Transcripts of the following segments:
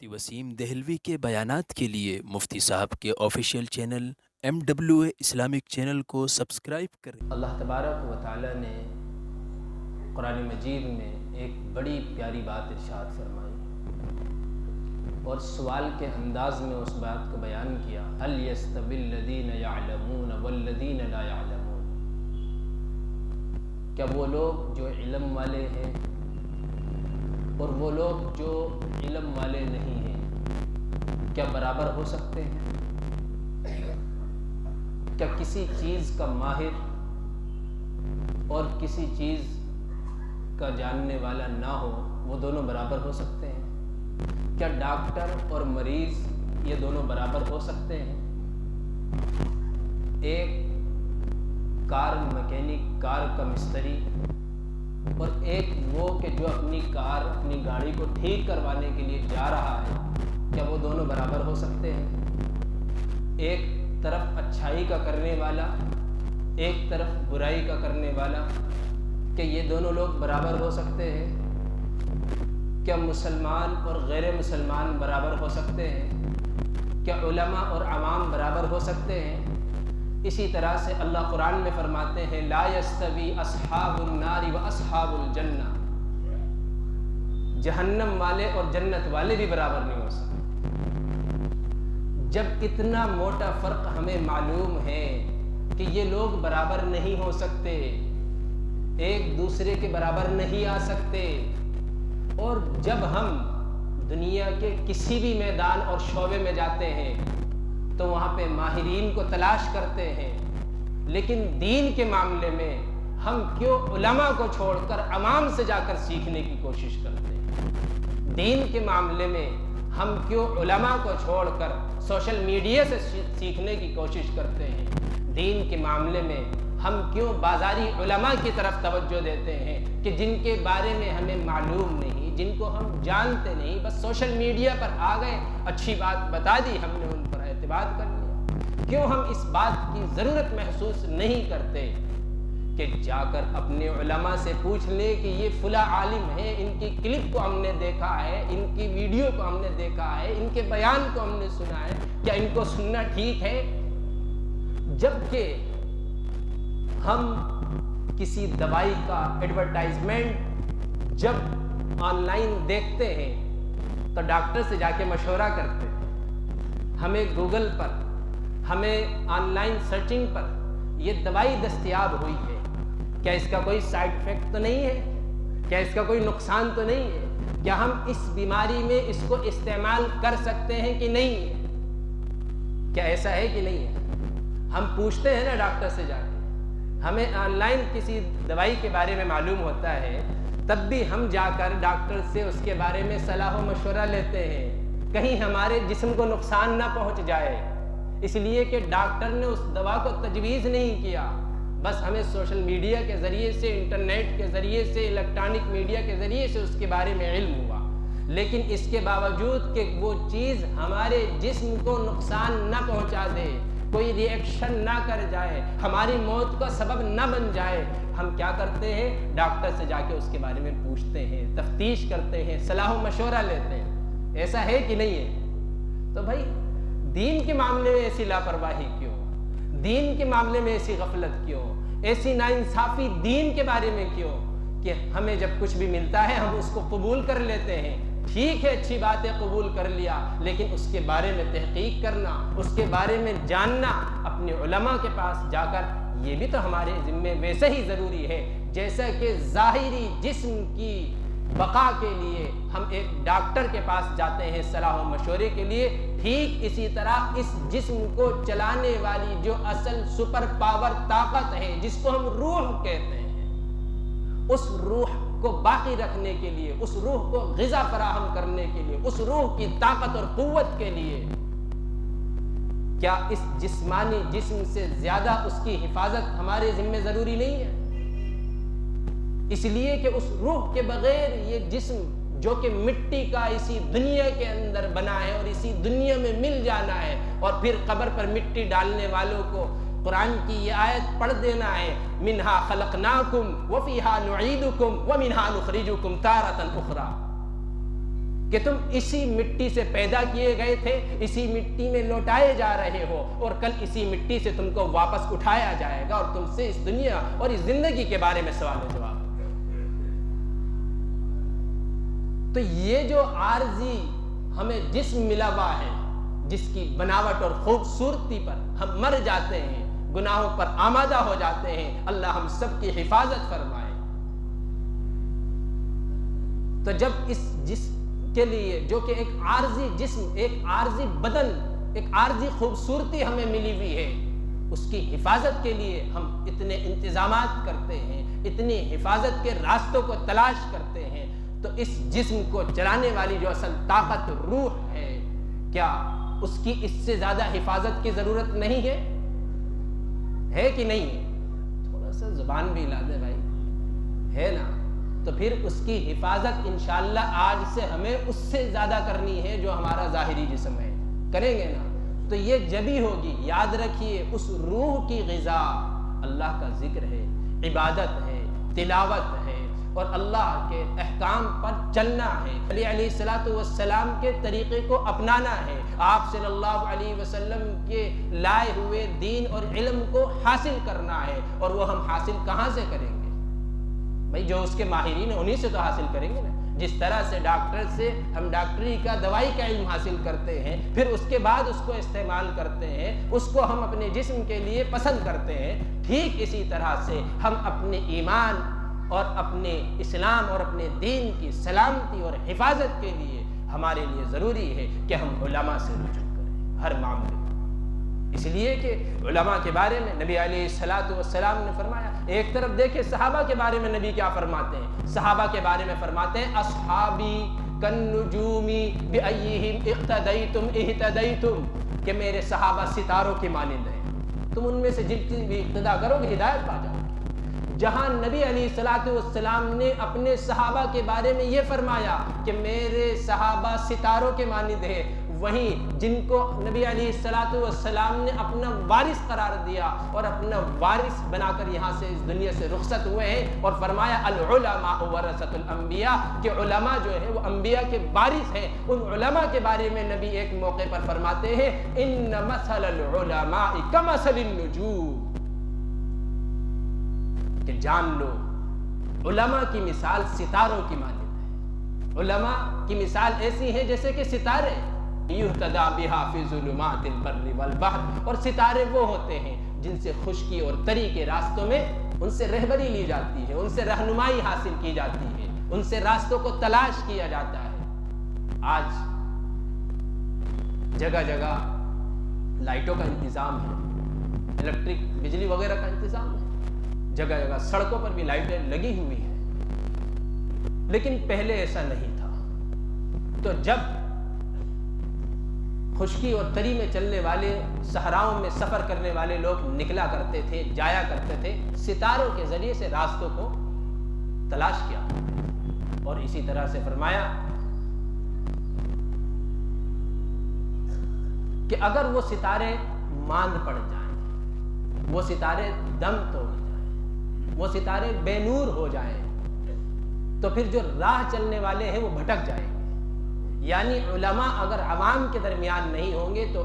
مفتی وسیم دہلوی کے بیانات کے لیے مفتی صاحب کے official channel MWA Islamic channel کو سبسکرائب کریں۔ اللہ تبارک و تعالی نے قرآن مجید میں ایک بڑی پیاری بات ارشاد فرمائی اور سوال کے انداز میں اس بات کو بیان کیا، هل يستوي الذين يعلمون والذين لا يعلمون، کیا وہ لوگ جو علم والے ہیں اور وہ لوگ جو علم والے نہیں ہیں کیا برابر ہو سکتے ہیں؟ کیا کسی چیز کا ماہر اور کسی چیز کا جاننے والا نہ ہو وہ دونوں برابر ہو سکتے ہیں؟ کیا ڈاکٹر اور مریض یہ دونوں برابر ہو سکتے ہیں؟ ایک کار مکینک، کار کا مستری، اور ایک وہ کہ جو اپنی کار، اپنی گاڑی کو ٹھیک کروانے کے لیے جا رہا ہے، کیا وہ دونوں برابر ہو سکتے ہیں؟ ایک طرف اچھائی کا کرنے والا، ایک طرف برائی کا کرنے والا، کہ یہ دونوں لوگ برابر ہو سکتے ہیں؟ کیا مسلمان اور غیر مسلمان برابر ہو سکتے ہیں؟ کیا علماء اور عوام برابر ہو سکتے ہیں؟ اسی طرح سے اللہ قرآن میں فرماتے ہیں لا یستوی اصحاب النار و اصحاب الجنہ، جہنم والے اور جنت والے بھی برابر نہیں ہو سکتے۔ جب اتنا موٹا فرق ہمیں معلوم ہے کہ یہ لوگ برابر نہیں ہو سکتے، ایک دوسرے کے برابر نہیں آ سکتے، اور جب ہم دنیا کے کسی بھی میدان اور شعبے میں جاتے ہیں تو وہاں پہ ماہرین کو تلاش کرتے ہیں، لیکن دین کے معاملے میں ہم کیوں علماء کو چھوڑ کر عوام سے جا کر سیکھنے کی کوشش کرتے ہیں؟ دین کے معاملے میں ہم کیوں علماء کو چھوڑ کر سوشل میڈیا سے سیکھنے کی کوشش کرتے ہیں؟ دین کے معاملے میں ہم کیوں بازاری علماء کی طرف توجہ دیتے ہیں کہ جن کے بارے میں ہمیں معلوم نہیں، جن کو ہم جانتے نہیں، بس سوشل میڈیا پر آ گئے، اچھی بات بتا دی، ہم نے ان پر اعتماد کر لیا؟ کیوں ہم اس بات کی ضرورت محسوس نہیں کرتے کہ جا کر اپنے علماء سے پوچھ لیں کہ یہ فلاں عالم ہے، ان کی کلپ کو ہم نے دیکھا ہے، ان کی ویڈیو کو ہم نے دیکھا ہے، ان کے بیان کو ہم نے سنا ہے، کیا ان کو سننا ٹھیک ہے؟ جبکہ ہم کسی دوائی کا ایڈورٹائزمنٹ جب آن لائن دیکھتے ہیں تو ڈاکٹر سے جا کے مشورہ کرتے ہیں، ہمیں گوگل پر، ہمیں آن لائن سرچنگ پر یہ دوائی دستیاب ہوئی ہے، کیا اس کا کوئی سائیڈ افیکٹ تو نہیں ہے؟ کیا اس کا کوئی نقصان تو نہیں ہے؟ کیا ہم اس بیماری میں اس کو استعمال کر سکتے ہیں کہ نہیں ہے؟ کیا ایسا ہے کہ نہیں ہے؟ ہم پوچھتے ہیں نا ڈاکٹر سے جا کے، ہمیں آن لائن کسی دوائی کے بارے میں معلوم ہوتا ہے، تب بھی ہم جا کر ڈاکٹر سے اس کے بارے میں صلاح و مشورہ لیتے ہیں، کہیں ہمارے جسم کو نقصان نہ پہنچ جائے، اس لیے کہ ڈاکٹر نے اس دوا کو تجویز نہیں کیا، بس ہمیں سوشل میڈیا کے ذریعے سے، انٹرنیٹ کے ذریعے سے، الیکٹرانک میڈیا کے ذریعے سے اس کے بارے میں علم ہوا، لیکن اس کے باوجود کہ وہ چیز ہمارے جسم کو نقصان نہ پہنچا دے، کوئی ری ایکشن نہ کر جائے، ہماری موت کا سبب نہ بن جائے، ہم کیا کرتے ہیں؟ ڈاکٹر سے جا کے اس کے بارے میں پوچھتے ہیں، تفتیش کرتے ہیں، صلاح و مشورہ لیتے ہیں۔ ایسا ہے کہ نہیں ہے؟ تو بھائی دین کے معاملے میں ایسی لاپرواہی کیوں؟ دین کے معاملے میں ایسی غفلت کیوں؟ ایسی ناانصافی دین کے بارے میں کیوں کہ ہمیں جب کچھ بھی ملتا ہے ہم اس کو قبول کر لیتے ہیں؟ ٹھیک ہے، اچھی بات ہے، قبول کر لیا، لیکن اس کے بارے میں تحقیق کرنا، اس کے بارے میں جاننا، اپنے علماء کے پاس جا کر، یہ بھی تو ہمارے ذمے ویسے ہی ضروری ہے جیسا کہ ظاہری جسم کی بقا کے لیے ہم ایک ڈاکٹر کے پاس جاتے ہیں صلاح و مشورے کے لیے، ٹھیک اسی طرح اس جسم کو چلانے والی جو اصل سپر پاور طاقت ہے جس کو ہم روح کہتے ہیں، اس روح کو باقی رکھنے کے لیے، اس روح کو غذا فراہم کرنے کے لیے، اس روح کی طاقت اور قوت کے لیے، کیا اس جسمانی جسم سے زیادہ اس کی حفاظت ہمارے ذمہ ضروری نہیں ہے؟ اس لیے کہ اس روح کے بغیر یہ جسم جو کہ مٹی کا اسی دنیا کے اندر بنا ہے اور اسی دنیا میں مل جانا ہے، اور پھر قبر پر مٹی ڈالنے والوں کو قرآن کی یہ آیت پڑھ دینا ہے، منہا خلقناکم وفیہا نعیدکم ومنہا نخرجکم تارۃ اخری، کہ تم اسی مٹی سے پیدا کیے گئے تھے، اسی مٹی میں لوٹائے جا رہے ہو، اور کل اسی مٹی سے تم کو واپس اٹھایا جائے گا، اور تم سے اس دنیا اور اس زندگی کے بارے میں سوال و جواب۔ تو یہ جو عارضی ہمیں جسم ملا ہوا ہے، جس کی بناوٹ اور خوبصورتی پر ہم مر جاتے ہیں، گناہوں پر آمادہ ہو جاتے ہیں، اللہ ہم سب کی حفاظت فرمائے۔ تو جب اس جسم کے لیے جو کہ ایک عارضی جسم، ایک عارضی بدن، ایک عارضی خوبصورتی ہمیں ملی ہوئی ہے، اس کی حفاظت کے لیے ہم اتنے انتظامات کرتے ہیں، اتنی حفاظت کے راستوں کو تلاش کرتے ہیں، تو اس جسم کو چلانے والی جو اصل طاقت روح ہے، کیا اس کی اس سے زیادہ حفاظت کی ضرورت نہیں ہے کہ نہیں ہے؟ تھوڑا سا زبان بھی ہلا دے بھائی، ہے نا؟ تو پھر اس کی حفاظت انشاءاللہ آج سے ہمیں اس سے زیادہ کرنی ہے جو ہمارا ظاہری جسم ہے، کریں گے نا؟ تو یہ جبھی ہوگی، یاد رکھیے، اس روح کی غذا اللہ کا ذکر ہے، عبادت ہے، تلاوت ہے، اور اللہ کے احکام پر چلنا ہے، علی علیہ السلام کے طریقے کو اپنانا ہے، آپ صلی اللہ علیہ وسلم کے لائے ہوئے دین اور علم کو حاصل کرنا ہے۔ اور وہ ہم حاصل کہاں سے کریں گے بھائی؟ جو اس کے ماہرین ہیں انہی سے تو حاصل کریں گے نا۔ جس طرح سے ڈاکٹر سے ہم ڈاکٹری کا، دوائی کا علم حاصل کرتے ہیں، پھر اس کے بعد اس کو استعمال کرتے ہیں، اس کو ہم اپنے جسم کے لیے پسند کرتے ہیں، ٹھیک اسی طرح سے ہم اپنے ایمان اور اپنے اسلام اور اپنے دین کی سلامتی اور حفاظت کے لیے ہمارے لیے ضروری ہے کہ ہم علماء سے رجوع کریں ہر معاملے میں۔ اس لیے کہ علماء کے بارے میں نبی علیہ السلام نے فرمایا، ایک طرف دیکھیں صحابہ کے بارے میں نبی کیا فرماتے ہیں، صحابہ کے بارے میں فرماتے ہیں اصحابی کالنجوم بأیہم اقتدیتم اہتدیتم، کہ میرے صحابہ ستاروں کی مانند ہیں، تم ان میں سے جن کی بھی اقتدا کرو گے ہدایت پا جاؤ گے۔ جہاں نبی علیہ السلام نے اپنے صحابہ کے بارے میں یہ فرمایا کہ میرے صحابہ ستاروں کے مانند ہیں، وہیں جن کو نبی علیہ السلام نے اپنا وارث قرار دیا اور اپنا وارث بنا کر یہاں سے اس دنیا سے رخصت ہوئے ہیں، اور فرمایا العلماء ورثۃ الانبیاء، کہ علماء جو ہے وہ انبیاء کے وارث ہیں۔ ان علماء کے بارے میں نبی ایک موقع پر فرماتے ہیں ان مثل العلماء کمثل النجوم، کہ جان لو علماء کی مثال ستاروں کی مانند ہے۔ علماء کی مثال ایسی ہے جیسے کہ ستارے، یہتدی بہا فی ظلمات البر والبحر، اور ستارے وہ ہوتے ہیں جن سے خشکی اور تری کے راستوں میں ان سے رہبری لی جاتی ہے، ان سے رہنمائی حاصل کی جاتی ہے، ان سے راستوں کو تلاش کیا جاتا ہے۔ آج جگہ جگہ لائٹوں کا انتظام ہے، الیکٹرک بجلی وغیرہ کا انتظام ہے، جگہ جگہ سڑکوں پر بھی لائٹیں لگی ہوئی ہیں، لیکن پہلے ایسا نہیں تھا۔ تو جب خشکی اور تری میں چلنے والے، صحراؤں میں سفر کرنے والے لوگ نکلا کرتے تھے، جایا کرتے تھے، ستاروں کے ذریعے سے راستوں کو تلاش کیا، اور اسی طرح سے فرمایا کہ اگر وہ ستارے ماند پڑ جائیں، وہ ستارے دم توڑ جائیں، وہ ستارے بے نور ہو جائیں، تو پھر جو راہ چلنے والے ہیں وہ بھٹک جائیں گے۔ یعنی علماء اگر عوام کے درمیان نہیں ہوں گے تو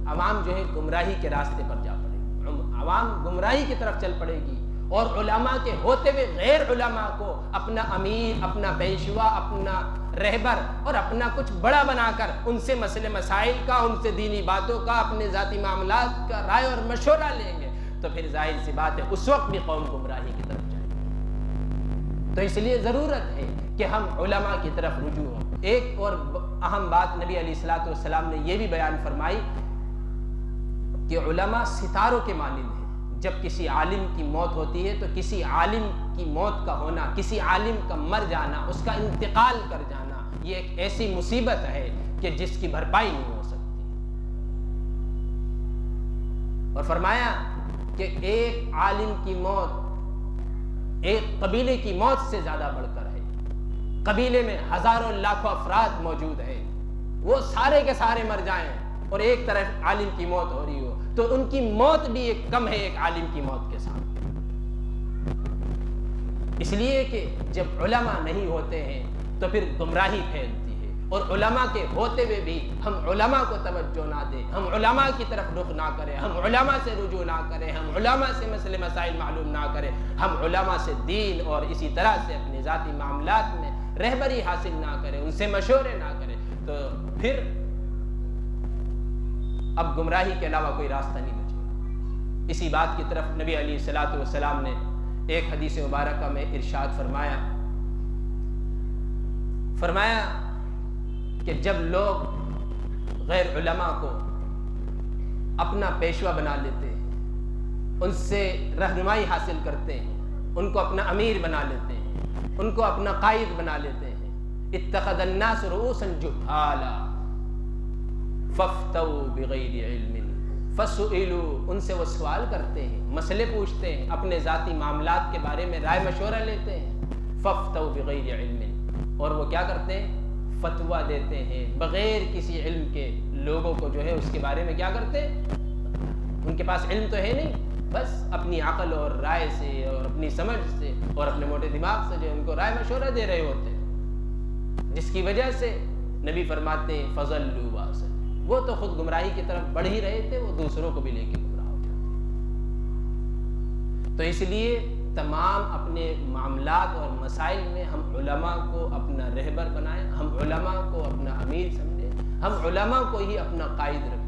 عوام جو ہے گمراہی کے راستے پر جا پڑے گی، عوام گمراہی کی طرف چل پڑے گی، اور علماء کے ہوتے ہوئے غیر علماء کو اپنا امیر، اپنا پیشوا، اپنا رہبر اور اپنا کچھ بڑا بنا کر ان سے مسئلے مسائل کا، ان سے دینی باتوں کا، اپنے ذاتی معاملات کا رائے اور مشورہ لیں گے، تو پھر ظاہر سی بات ہے اس وقت بھی قوم گمراہی کی طرف جائے گی۔ تو اس لیے ضرورت ہے کہ ہم علماء کی طرف رجوع ہوں۔ ایک اور اہم بات نبی علیہ السلام نے یہ بھی بیان فرمائی کہ علماء ستاروں کے مانند ہیں۔ جب کسی عالم کی موت ہوتی ہے تو کسی عالم کی موت کا ہونا، کسی عالم کا مر جانا، اس کا انتقال کر جانا، یہ ایک ایسی مصیبت ہے کہ جس کی بھرپائی نہیں ہو سکتی۔ اور فرمایا کہ ایک عالم کی موت ایک قبیلے کی موت سے زیادہ بڑھ کر ہے۔ قبیلے میں ہزاروں لاکھوں افراد موجود ہیں، وہ سارے کے سارے مر جائیں اور ایک طرف عالم کی موت ہو رہی ہو تو ان کی موت بھی ایک کم ہے ایک عالم کی موت کے ساتھ۔ اس لیے کہ جب علماء نہیں ہوتے ہیں تو پھر گمراہی پھیلتی ہے، اور علماء کے ہوتے ہوئے بھی ہم علماء کو توجہ نہ دیں، ہم علماء کی طرف رخ نہ کریں، ہم علماء سے رجوع نہ کریں، ہم علماء سے مسئلے مسائل معلوم نہ کریں، ہم علماء سے دین اور اسی طرح سے اپنے ذاتی معاملات میں رہبری حاصل نہ کریں، ان سے مشورے نہ کریں، تو پھر اب گمراہی کے علاوہ کوئی راستہ نہیں بچے گا۔ اسی بات کی طرف نبی علیہ الصلوۃ والسلام نے ایک حدیث مبارکہ میں ارشاد فرمایا کہ جب لوگ غیر علماء کو اپنا پیشوا بنا لیتے ہیں، ان سے رہنمائی حاصل کرتے ہیں، ان کو اپنا امیر بنا لیتے ہیں، ان کو اپنا قائد بنا لیتے ہیں، اتخذ الناس رؤوسا جہالا فافتوا بغیر علم فسئلوا، ان سے وہ سوال کرتے ہیں، مسئلے پوچھتے ہیں، اپنے ذاتی معاملات کے بارے میں رائے مشورہ لیتے ہیں، فافتوا بغیر علم، اور وہ کیا کرتے ہیں؟ فتویٰ دیتے ہیں بغیر کسی علم کے، لوگوں کو جو ہے اس کے بارے میں کیا کرتے ہیں؟ ان کے پاس علم تو ہے نہیں، بس اپنی عقل اور رائے سے اور اپنی سمجھ سے اور اپنے موٹے دماغ سے جو ہے ان کو رائے مشورہ دے رہے ہوتے ہیں، جس کی وجہ سے نبی فرماتے ہیں فضلوا واضلوا، وہ تو خود گمراہی کی طرف بڑھ ہی رہے تھے، وہ دوسروں کو بھی لے کے گمراہ ہو جاتے۔ تو اس لیے تمام اپنے معاملات اور مسائل میں ہم علماء کو اپنا رہبر بنائیں، ہم علماء کو اپنا امیر سمجھیں، ہم علماء کو ہی اپنا قائد رکھیں۔